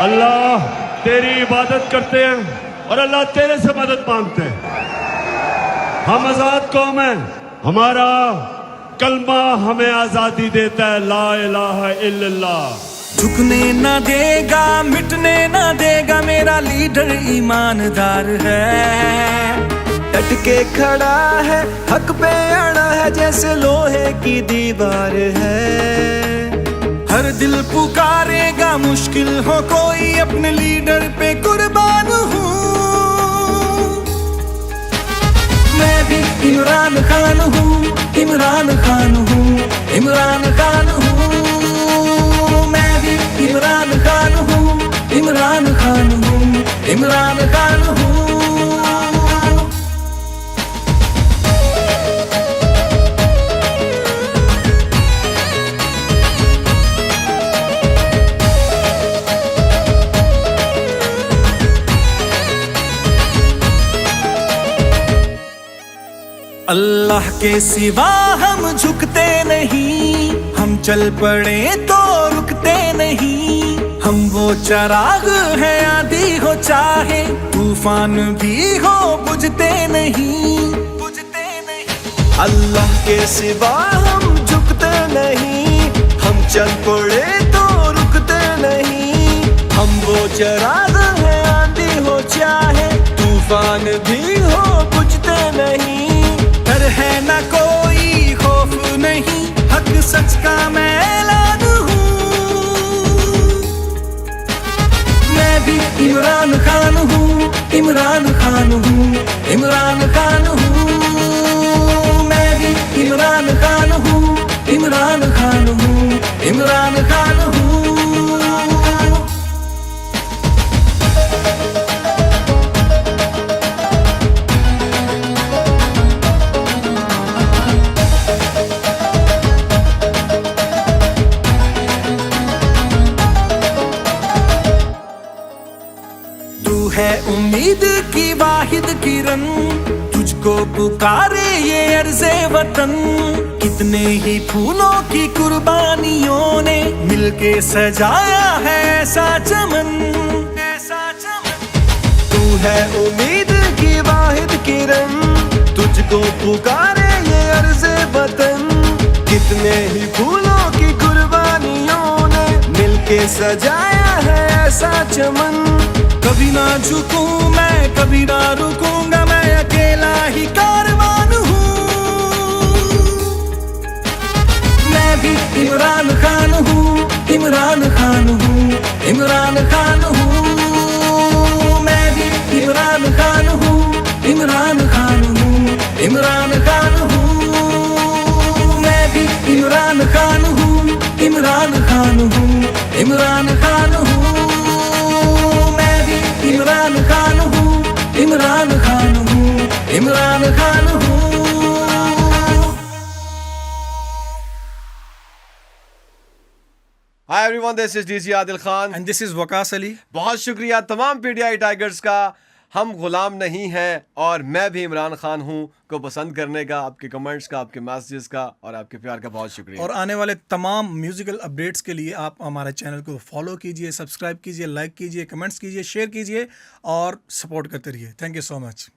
अल्लाह तेरी इबादत करते हैं और अल्लाह तेरे से मदद मांगते हैं। हम आजाद कौम हैं, हमारा कलमा हमें आजादी देता है, ला इलाहा इल्लल्लाह। झुकने ना देगा, मिटने ना देगा, मेरा लीडर ईमानदार है। डट के खड़ा है, हक पे अड़ा है, जैसे लोहे की दीवार है। हर दिल पुकारेगा, मुश्किल हो कोई, अपने लीडर पे कुर्बान हूँ। मैं भी इमरान खान हूँ, इमरान खान हूँ, इमरान खान हूँ। मैं भी इमरान खान हूँ, इमरान खान हूँ, इमरान खान हूँ। अल्लाह के सिवा हम झुकते नहीं, हम चल पड़े तो रुकते नहीं। हम वो चराग है, आंधी हो चाहे तूफान भी हो, बुझते नहीं, बुझते नहीं। अल्लाह के सिवा हम झुकते नहीं, हम चल पड़े तो रुकते नहीं। हम वो चराग है, आंधी हो चाहे तूफान भी हो, बुझते नहीं। डर है ना कोई, खौफ नहीं, हक सच का मैं ऐलान हूँ। मैं भी इमरान खान हूँ, इमरान खान हूँ, इमरान खान हूँ। मैं भी इमरान खान हूँ, इमरान खान हूँ, इमरान खान हूँ। है उम्मीद की वाहिद किरण, तुझको पुकारे ये अर्ज़े वतन। कितने ही फूलों की कुर्बानियों ने मिलके सजाया है ऐसा चमन, ऐसा चमन। तू है उम्मीद की वाहिद किरण, तुझको पुकारे ये अर्ज़े वतन। कितने ही फूलों की कुर्बानियों ने मिलके सजाया है ऐसा चमन। कभी ना झुकूं मैं, कभी ना रुकूंगा, मैं अकेला ही कारवान हूँ। मैं भी इमरान खान हूँ, इमरान खान हूँ, इमरान खान हूँ। मैं भी इमरान खान हूँ, इमरान खान हूँ, इमरान खान हूँ। मैं भी इमरान खान हूँ, इमरान खान हूँ, इमरान खान हूँ। इमरान खान हूँ, इमरान खान हूँ, इमरान खान हूँ। Hi everyone, this is DJ Adil Khan And this is Waqas Ali. बहुत शुक्रिया तमाम पीटीआई टाइगर्स का। हम गुलाम नहीं हैं और मैं भी इमरान खान हूं को पसंद करने का, आपके कमेंट्स का, आपके मैसेजेस का और आपके प्यार का बहुत शुक्रिया। और आने वाले तमाम म्यूजिकल अपडेट्स के लिए आप हमारे चैनल को फॉलो कीजिए, सब्सक्राइब कीजिए, लाइक कीजिए, कमेंट्स कीजिए, शेयर कीजिए और सपोर्ट करते रहिए। Thank you so much.